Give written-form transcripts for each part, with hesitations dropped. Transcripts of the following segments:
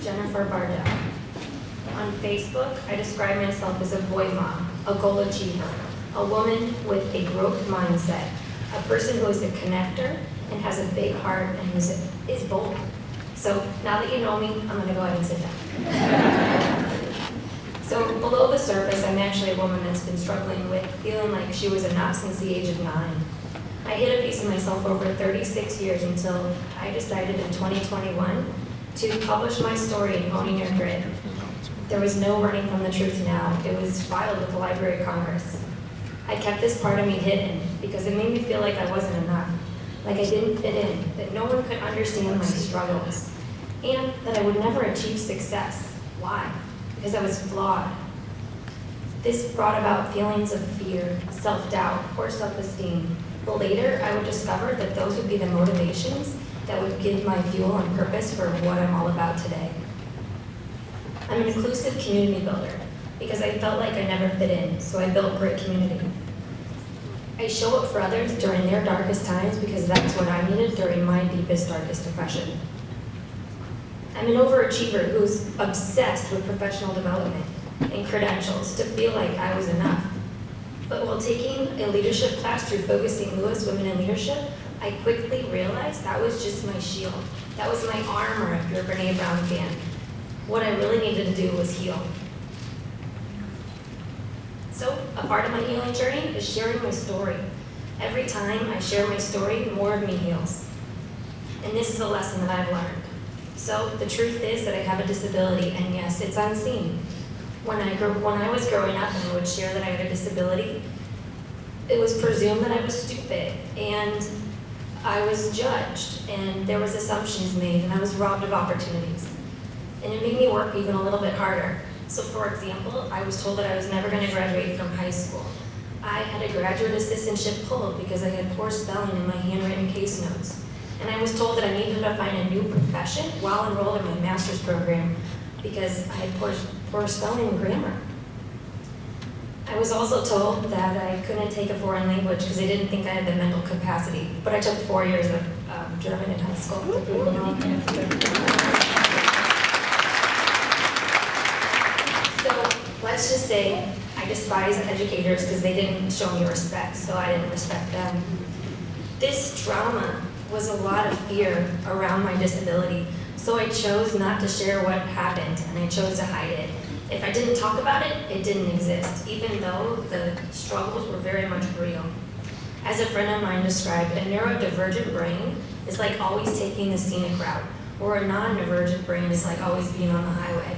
is Jennifer Bardot. On Facebook, I describe myself as a boy mom, a goal achiever, a woman with a growth mindset, a person who is a connector and has a big heart and is bold. So now that you know me, I'm going to go ahead and sit down. So below the surface, I'm actually a woman that's been struggling with feeling like she was enough since the age of 9. I hid a piece of myself over 36 years until I decided in 2021 to publish my story in Owning Your Grit. There was no running from the truth now. It was filed with the Library of Congress. I kept this part of me hidden because it made me feel like I wasn't enough, like I didn't fit in, that no one could understand my struggles, and that I would never achieve success. Why? Because I was flawed. This brought about feelings of fear, self-doubt, poor self-esteem. But later, I would discover that those would be the motivations that would give my fuel and purpose for what I'm all about today. I'm an inclusive community builder because I felt like I never fit in, so I built Grit Community. I show up for others during their darkest times because that's what I needed during my deepest, darkest depression. I'm an overachiever who's obsessed with professional development and credentials to feel like I was enough. But while taking a leadership class through Focusing Lewis Women in Leadership, I quickly realized that was just my shield. That was my armor if you're a Brene Brown fan. What I really needed to do was heal. So a part of my healing journey is sharing my story. Every time I share my story, more of me heals. And this is a lesson that I've learned. So the truth is that I have a disability, and yes, it's unseen. When I was growing up and I would share that I had a disability, it was presumed that I was stupid, and I was judged, and there was assumptions made, and I was robbed of opportunities. And it made me work even a little bit harder. So for example, I was told that I was never going to graduate from high school. I had a graduate assistantship pulled because I had poor spelling in my handwritten case notes. And I was told that I needed to find a new profession while enrolled in my master's program because I had poor spelling and grammar. I was also told that I couldn't take a foreign language because they didn't think I had the mental capacity, but I took 4 years of German in high school. So let's just say I despise educators because they didn't show me respect, so I didn't respect them. This trauma was a lot of fear around my disability, so I chose not to share what happened, and I chose to hide it. If I didn't talk about it, it didn't exist, even though the struggles were very much real. As a friend of mine described, a neurodivergent brain is like always taking the scenic route, or a non-divergent brain is like always being on the highway.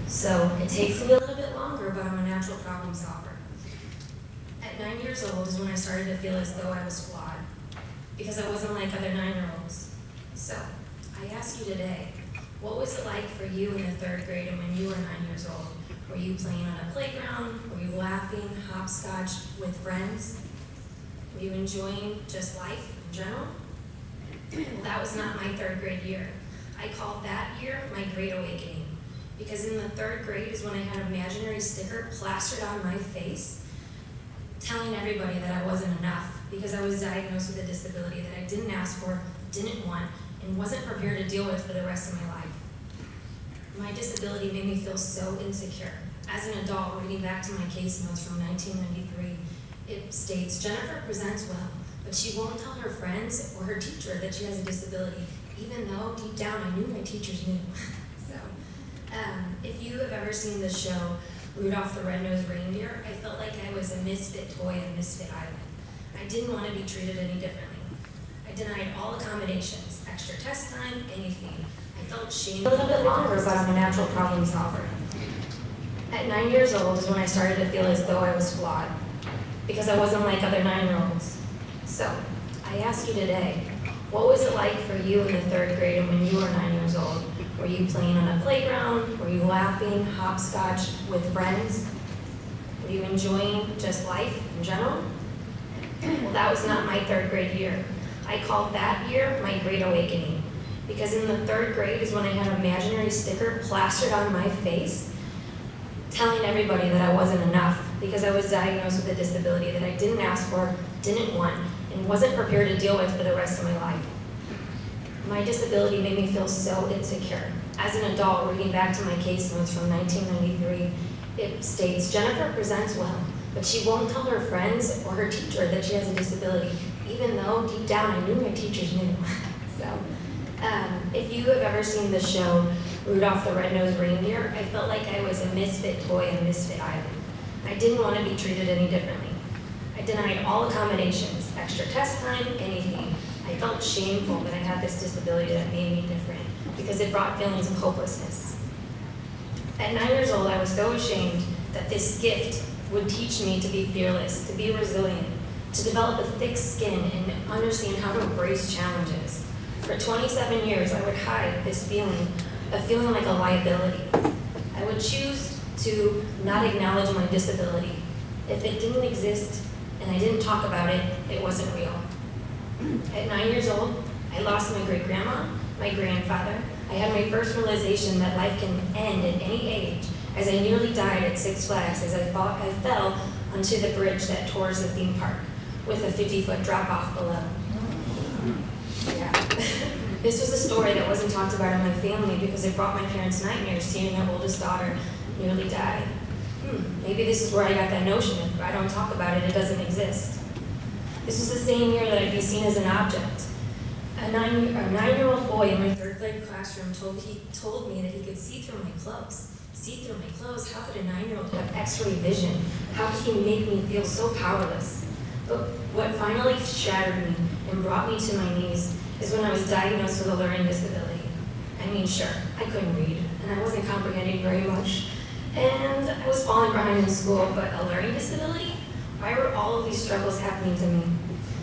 So it takes me a little bit longer, but I'm a natural problem solver. At 9 years old is when I started to feel as though I was flawed, because I wasn't like other 9-year-olds. So I ask you today, what was it like for you in the 3rd grade and when you were 9 years old? Were you playing on a playground? Were you laughing, hopscotch with friends? Were you enjoying just life in general? Well, that was not my 3rd grade year. I called that year my Great Awakening, because in the 3rd grade is when I had an imaginary sticker plastered on my face telling everybody that I wasn't enough because I was diagnosed with a disability that I didn't ask for, didn't want, and wasn't prepared to deal with for the rest of my life. My disability made me feel so insecure. As an adult, reading back to my case notes from 1993, it states, Jennifer presents well, but she won't tell her friends or her teacher that she has a disability, even though deep down I knew my teachers knew. If you have ever seen the show Rudolph the Red-Nosed Reindeer, I felt like I was a misfit toy on Misfit Island. I didn't want to be treated any differently. I denied all accommodations, extra test time, anything. I felt shame. A little bit longer, but I'm a natural problem solver. At 9 years old is when I started to feel as though I was flawed, because I wasn't like other 9-year-olds. So I ask you today, what was it like for you in the 3rd grade and when you were 9 years old? Were you playing on a playground? Were you laughing, hopscotch with friends? Were you enjoying just life in general? Well, that was not my 3rd grade year. I called that year my Great Awakening, because in the 3rd grade is when I had an imaginary sticker plastered on my face telling everybody that I wasn't enough because I was diagnosed with a disability that I didn't ask for, didn't want, and wasn't prepared to deal with for the rest of my life. My disability made me feel so insecure. As an adult, reading back to my case notes from 1993, it states, Jennifer presents well, but she won't tell her friends or her teacher that she has a disability, even though deep down I knew my teachers knew. So, if you have ever seen the show Rudolph the Red-Nosed Reindeer, I felt like I was a misfit toy on a misfit island. I didn't want to be treated any differently. I denied all accommodations, extra test time, anything. I felt shameful that I had this disability that made me different because it brought feelings of hopelessness. At 9 years old, I was so ashamed that this gift would teach me to be fearless, to be resilient, to develop a thick skin and understand how to embrace challenges. For 27 years, I would hide this feeling of feeling like a liability. I would choose to not acknowledge my disability. If it didn't exist and I didn't talk about it, it wasn't real. At 9 years old, I lost my great-grandma, my grandfather. I had my first realization that life can end at any age, as I nearly died at Six Flags as I fell onto the bridge that tours the theme park with a 50-foot drop-off below. Yeah. This was a story that wasn't talked about in my family because it brought my parents nightmares seeing their oldest daughter nearly die. Maybe this is where I got that notion, if I don't talk about it, it doesn't exist. This was the same year that I'd be seen as an object. A nine-year-old boy in my third grade classroom told me that he could see through my clothes. See through my clothes? How could a 9-year-old have X-ray vision? How could he make me feel so powerless? But what finally shattered me and brought me to my knees is when I was diagnosed with a learning disability. I mean, sure, I couldn't read, and I wasn't comprehending very much, and I was falling behind in school, but a learning disability? Why were all of these struggles happening to me?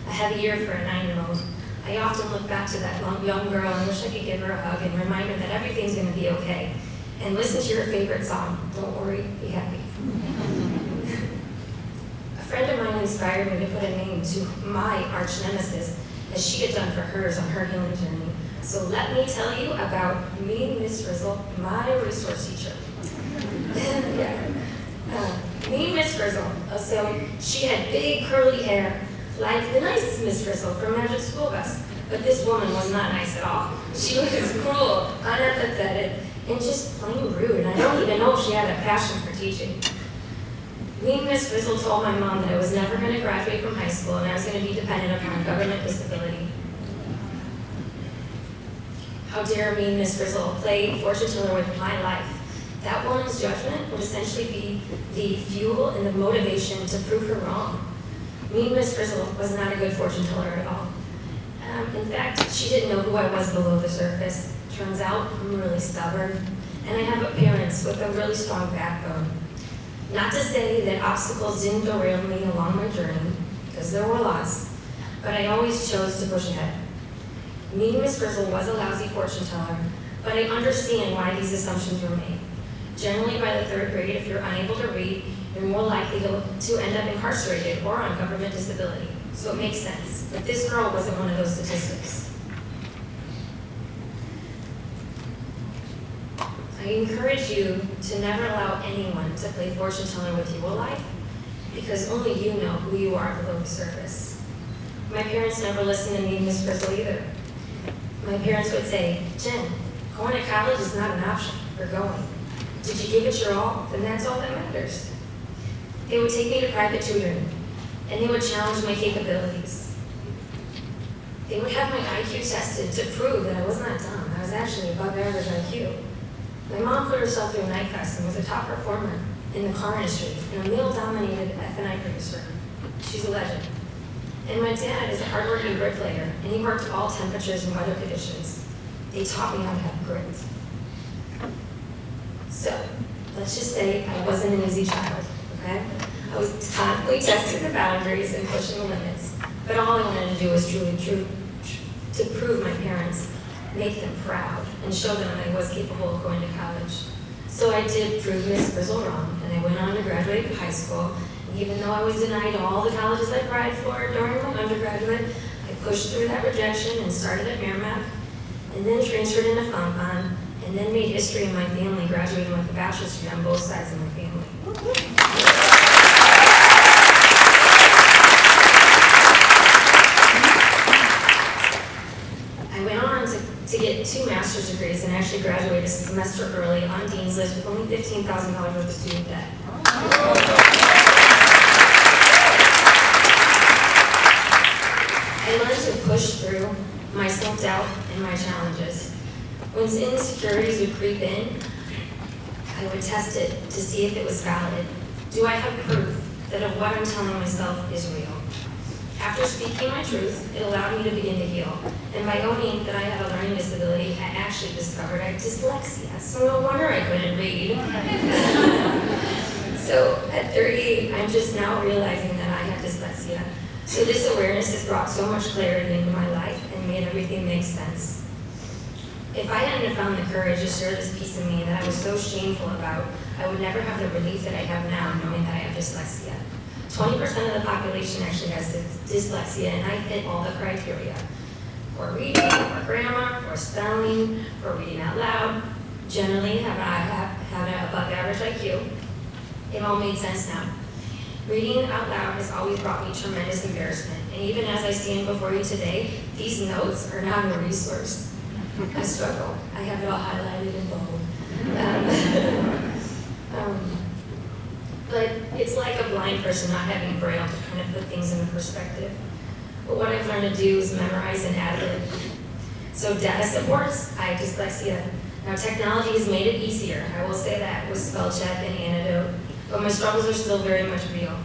A heavy year for a 9-year-old. I often look back to that young girl and wish I could give her a hug and remind her that everything's going to be okay. And listen to your favorite song, Don't Worry, Be Happy. A friend of mine inspired me to put a name to my arch nemesis as she had done for hers on her healing journey. So let me tell you about me, Miss Frizzle, my resource teacher. Me, Miss Frizzle. So she had big curly hair, like the nice Miss Frizzle from Magic School Bus. But this woman was not nice at all. She was cruel, unempathetic, and just plain rude. And I don't even know if she had a passion for teaching. Me, Miss Frizzle told my mom that I was never going to graduate from high school and I was going to be dependent upon government disability. How dare me, Miss Frizzle, play fortune teller with my life? That woman's judgment would essentially be the fuel and the motivation to prove her wrong. Me, Miss Frizzle, was not a good fortune teller at all. In fact, she didn't know who I was below the surface. Turns out, I'm really stubborn, and I have parents with a really strong backbone. Not to say that obstacles didn't derail me along my journey, because there were lots, but I always chose to push ahead. Me, Miss Frizzle, was a lousy fortune teller, but I understand why these assumptions were made. Generally, by the 3rd grade, if you're unable to read, you're more likely to end up incarcerated or on government disability. So it makes sense. But this girl wasn't one of those statistics. I encourage you to never allow anyone to play fortune teller with your life because only you know who you are below the surface. My parents never listened to me, Miss Frizzle, either. My parents would say, Jen, going to college is not an option. You're going. Did you give it your all? Then that's all that matters. They would take me to private tutoring, and they would challenge my capabilities. They would have my IQ tested to prove that I was not dumb. I was actually above average IQ. My mom put herself through night class and was a top performer in the car industry and a male-dominated F&I producer. She's a legend. And my dad is a hardworking bricklayer, and he worked all temperatures and weather conditions. They taught me how to have grit. So, let's just say I wasn't an easy child, okay? I was constantly testing the boundaries and pushing the limits. But all I wanted to do was to prove my parents, make them proud, and show them I was capable of going to college. So I did prove Miss Frizzle wrong, and I went on to graduate high school. Even though I was denied all the colleges I applied for during my undergraduate, I pushed through that rejection and started at Merrimack, and then transferred into Fontbonne, and then made history in my family, graduating with a bachelor's degree on both sides of my family. I went on to get 2 master's degrees and actually graduate a semester early on Dean's List with only $15,000 worth of student debt. I learned to push through my self-doubt and my challenges. When insecurities would creep in, I would test it to see if it was valid. Do I have proof that what I'm telling myself is real? After speaking my truth, it allowed me to begin to heal. And by owning that I have a learning disability, I actually discovered I had dyslexia, so no wonder I couldn't read. So at 38, I'm just now realizing that I have dyslexia. So this awareness has brought so much clarity into my life and made everything make sense. If I hadn't found the courage to share this piece of me that I was so shameful about, I would never have the relief that I have now knowing that I have dyslexia. 20% of the population actually has dyslexia, and I fit all the criteria. For reading, for grammar, for spelling, for reading out loud. Generally, I have an above average IQ. It all made sense now. Reading out loud has always brought me tremendous embarrassment, and even as I stand before you today, these notes are not a resource. I struggle. I have it all highlighted in bold. But it's like a blind person not having Braille to kind of put things into perspective. But what I've learned to do is memorize and ad-lib. So data supports, I have dyslexia. Now technology has made it easier, I will say that, with spell check and antidote, but my struggles are still very much real.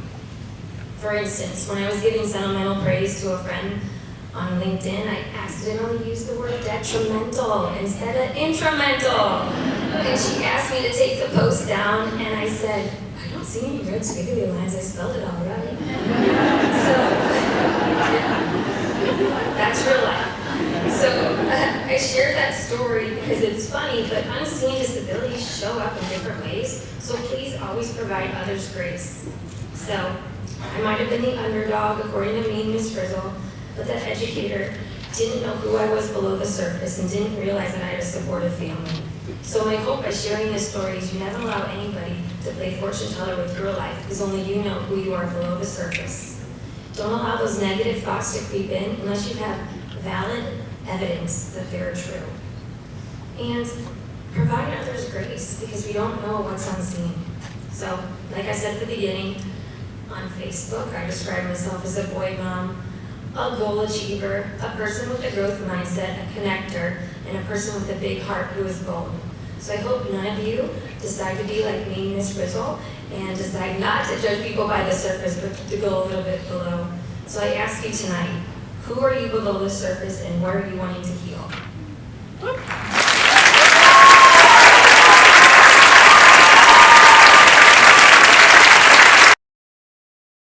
For instance, when I was giving sentimental praise to a friend on LinkedIn, I accidentally used the word detrimental instead of instrumental. And she asked me to take the post down, and I said, I don't see any red squiggly lines, I spelled it all right. So, that's real life. So, I share that story because it's funny, but unseen disabilities show up in different ways, so please always provide others grace. So, I might have been the underdog, according to me and Miss Frizzle, but that educator didn't know who I was below the surface and didn't realize that I had a supportive family. So my hope by sharing this story is you never allow anybody to play fortune teller with your life, because only you know who you are below the surface. Don't allow those negative thoughts to creep in unless you have valid evidence that they're true. And provide others grace, because we don't know what's unseen. So, like I said at the beginning, on Facebook, I describe myself as a boy mom, a goal achiever, a person with a growth mindset, a connector, and a person with a big heart who is bold. So I hope none of you decide to be like me, Miss Frizzle, and decide not to judge people by the surface, but to go a little bit below. So I ask you tonight, who are you below the surface and where are you wanting to heal?